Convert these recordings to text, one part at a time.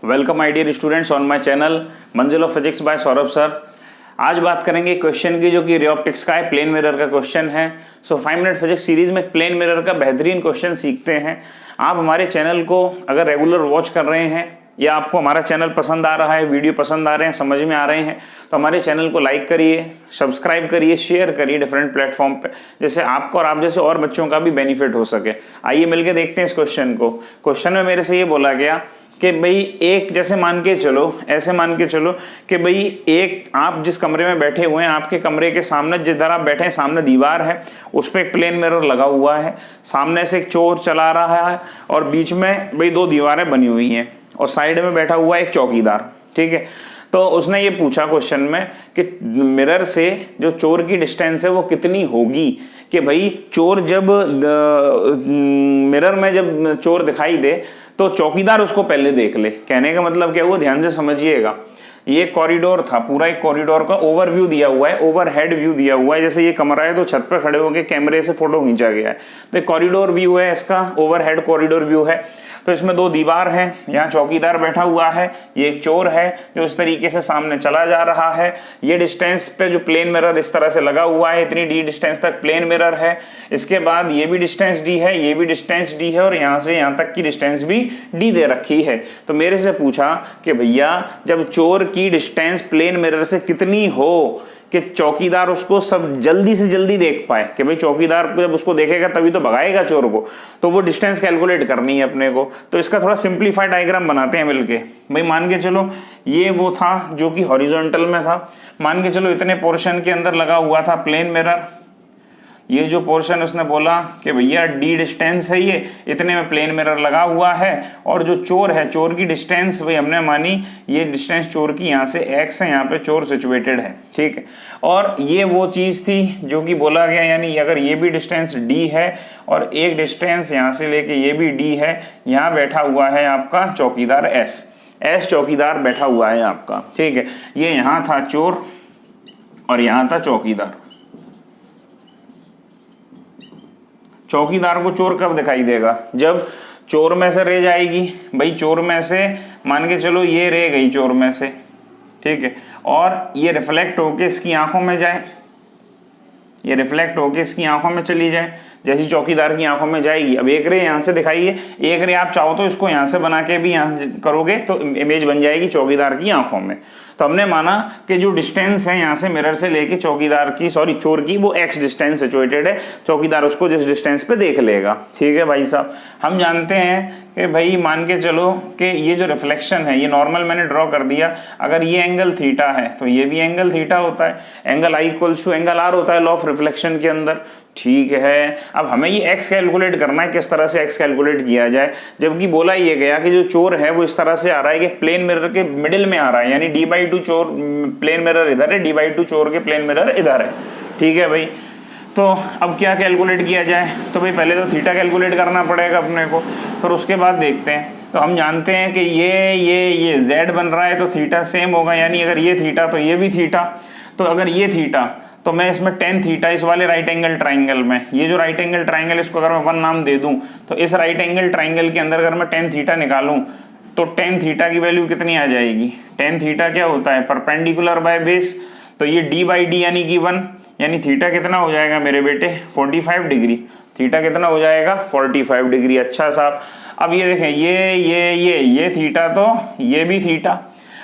Welcome my dear students on my channel Manzil of physics by Saurabh sir. आज बात करेंगे question की जो कि रे ऑप्टिक्स का है, प्लेन मिरर का क्वेश्चन है। 5 मिनट फिजिक्स सीरीज में प्लेन मिरर का बेहतरीन क्वेश्चन सीखते हैं। आप हमारे चैनल को अगर रेगुलर वॉच कर रहे हैं या आपको हमारा चैनल पसंद आ रहा है, वीडियो पसंद आ रहे हैं, समझ में आ रहे हैं, तो हमारे चैनल को लाइक करिए, सब्सक्राइब करिए, शेयर करिए डिफरेंट प्लेटफॉर्म पे, जैसे आपको और आप जैसे और बच्चों का भी बेनिफिट हो सके। आइए मिलके देखते हैं इस क्वेश्चन को। क्वेश्चन में मेरे से ये बोला गया कि भाई एक जैसे मान के चलो, ऐसे मान के चलो कि भाई एक आप जिस कमरे में बैठे हुए हैं, आपके कमरे के सामने जिस तरह आप बैठे हैं, सामने दीवार है, उस पर एक प्लेन मिरर लगा हुआ है, सामने से एक चोर चला रहा है और बीच में भाई 2 दीवारें बनी हुई हैं और साइड में बैठा हुआ है एक चौकीदार। ठीक है, तो उसने ये पूछा क्वेश्चन में कि मिरर से जो चोर की डिस्टेंस है वो कितनी होगी। कि भाई चोर जब मिरर में जब चोर दिखाई दे तो चौकीदार उसको पहले देख ले। कहने का मतलब क्या हुआ, ध्यान से समझिएगा। ये कॉरिडोर था, पूरा एक कॉरिडोर का ओवरव्यू दिया हुआ है, ओवरहेड व्यू दिया हुआ है। जैसे ये कमरा है तो छत पर खड़े होकर कैमरे से फोटो खींचा गया है, तो कॉरिडोर व्यू है, इसका ओवरहेड कॉरिडोर व्यू है। तो इसमें 2 दीवार हैं, यहाँ चौकीदार बैठा हुआ है, ये एक चोर है जो इस तरीके से सामने चला जा रहा है। ये डिस्टेंस पे जो प्लेन मिरर इस तरह से लगा हुआ है, इतनी डी डिस्टेंस तक प्लेन मिरर है। इसके बाद ये भी डिस्टेंस डी है, ये भी डिस्टेंस डी है और यहाँ से यहाँ तक की डिस्टेंस भी डी दे रखी है। तो मेरे से पूछा कि भैया जब चोर की डिस्टेंस प्लेन मिरर से कितनी हो कि चौकीदार उसको सब जल्दी से जल्दी देख पाए, कि भाई चौकीदार जब उसको देखेगा तभी तो भगाएगा चोर को, तो वो डिस्टेंस कैलकुलेट करनी है अपने को। तो इसका थोड़ा सिंप्लीफाइड डायग्राम बनाते हैं मिलके। भाई मान के चलो ये वो था जो कि हॉरिजॉन्टल में था, मान के चलो इतने पोर्शन के अंदर लगा हुआ था प्लेन मिरर। ये जो पोर्शन उसने बोला कि भैया डी डिस्टेंस है, ये इतने में प्लेन मिरर लगा हुआ है और जो चोर है, चोर की डिस्टेंस भाई हमने मानी ये डिस्टेंस चोर की यहाँ से x है, यहाँ पे चोर सिचुएटेड है। ठीक है, और ये वो चीज़ थी जो कि बोला गया, यानी अगर ये भी डिस्टेंस d है और एक डिस्टेंस यहाँ से लेके ये भी d है, यहाँ बैठा हुआ है आपका चौकीदार s चौकीदार बैठा हुआ है आपका। ठीक है, ये यहाँ था चोर और यहाँ था चौकीदार। चौकीदार को चोर कब दिखाई देगा, जब चोर में से रे जाएगी। भाई चोर में से मान के चलो ये रे गई चोर में से, ठीक है, और ये रिफ्लेक्ट होके इसकी आंखों में जाए, ये रिफ्लेक्ट होके इसकी आंखों में चली जाए, जैसी चौकीदार की आंखों में जाएगी। अब एक रे यहाँ से दिखाई है, एक रे आप चाहो तो इसको यहाँ से बना के भी यहाँ करोगे तो इमेज बन जाएगी चौकीदार की आंखों में। तो हमने माना कि जो डिस्टेंस है यहाँ से मिरर से लेके चौकीदार की, सॉरी चोर की, वो x डिस्टेंस सिचुएटेड है, चौकीदार उसको जिस डिस्टेंस पे देख लेगा। ठीक है भाई साहब, हम जानते हैं कि भाई मान के चलो कि ये जो रिफ्लेक्शन है, ये नॉर्मल मैंने ड्रॉ कर दिया। अगर ये एंगल थीटा है तो ये भी एंगल थीटा होता है, angle I equals to angle R होता है लॉ ऑफ रिफ्लेक्शन के अंदर। ठीक है, अब हमें ये x कैलकुलेट करना है, किस तरह से x कैलकुलेट किया जाए। जबकि बोला ये गया कि जो चोर है वो इस तरह से आ रहा है कि प्लेन मिरर के मिडिल में आ रहा है, यानी d/2 चोर प्लेन मिरर इधर है, d/2 चोर के प्लेन मिरर इधर है। ठीक है भाई, तो अब क्या कैलकुलेट किया जाए, तो भाई पहले तो थीटा कैलकुलेट करना पड़ेगा अपने को, फिर उसके बाद देखते हैं। तो हम जानते हैं कि ये z बन रहा है तो थीटा सेम होगा, यानी अगर ये थीटा तो ये भी थीटा। तो अगर ये थीटा तो मैं इसमें tan थीटा, इस वाले राइट एंगल ट्राइंगल में, ये जो राइट एंगल ट्राइंगल इसको अगर मैं 1 नाम दे दूं, तो इस राइट एंगल ट्राइंगल के अंदर अगर मैं tan थीटा निकालूं तो tan थीटा की वैल्यू कितनी आ जाएगी। tan थीटा क्या होता है, परपेंडिकुलर बाय बेस, तो ये d/d यानी कि 1, यानी थीटा कितना हो जाएगा मेरे बेटे 45 डिग्री। थीटा कितना हो जाएगा 45 डिग्री। अच्छा साहब, अब ये देखें ये थीटा तो ये भी थीटा।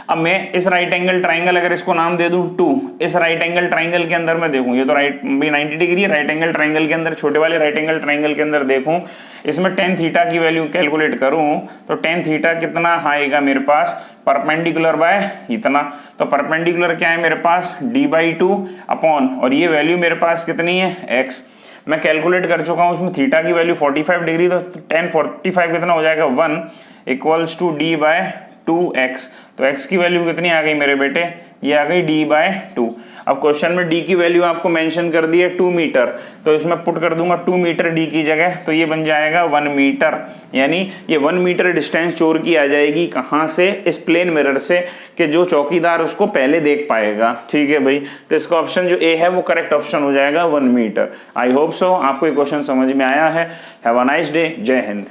अब मैं इस राइट एंगल ट्राइंगल अगर इसको नाम दे दूं 2, इस राइट एंगल ट्राइंगल के अंदर मैं देखूं, ये तो राइट भी 90 डिग्री है, राइट एंगल ट्राइंगल के अंदर, छोटे वाले राइट एंगल ट्राइंगल के अंदर देखूं, इसमें tan थीटा की वैल्यू कैलकुलेट करूं तो tan थीटा कितना आएगा मेरे पास, परपेंडिकुलर बाय इतना। तो परपेंडिकुलर क्या है मेरे पास d/2 अपॉन, और ये वैल्यू मेरे पास कितनी है x, मैं कैलकुलेट कर चुका हूं। उसमें थीटा की वैल्यू 45 डिग्री, तो tan 45 कितना हो जाएगा 1 इक्वल्स टू d/2x। तो x की वैल्यू कितनी आ गई मेरे बेटे, ये आ गई d/2। अब क्वेश्चन में d की वैल्यू आपको मेंशन कर दी है 2 मीटर, तो इसमें पुट कर दूंगा 2 मीटर d की जगह, तो ये बन जाएगा 1 मीटर, यानी ये 1 मीटर डिस्टेंस चोर की आ जाएगी कहाँ से, इस प्लेन मिरर से, कि जो चौकीदार उसको पहले देख पाएगा। ठीक है भाई, तो इसका ऑप्शन जो ए है वो करेक्ट ऑप्शन हो जाएगा 1 मीटर। आई होप सो आपको ये क्वेश्चन समझ में आया है। हैव अ नाइस डे, जय हिंद।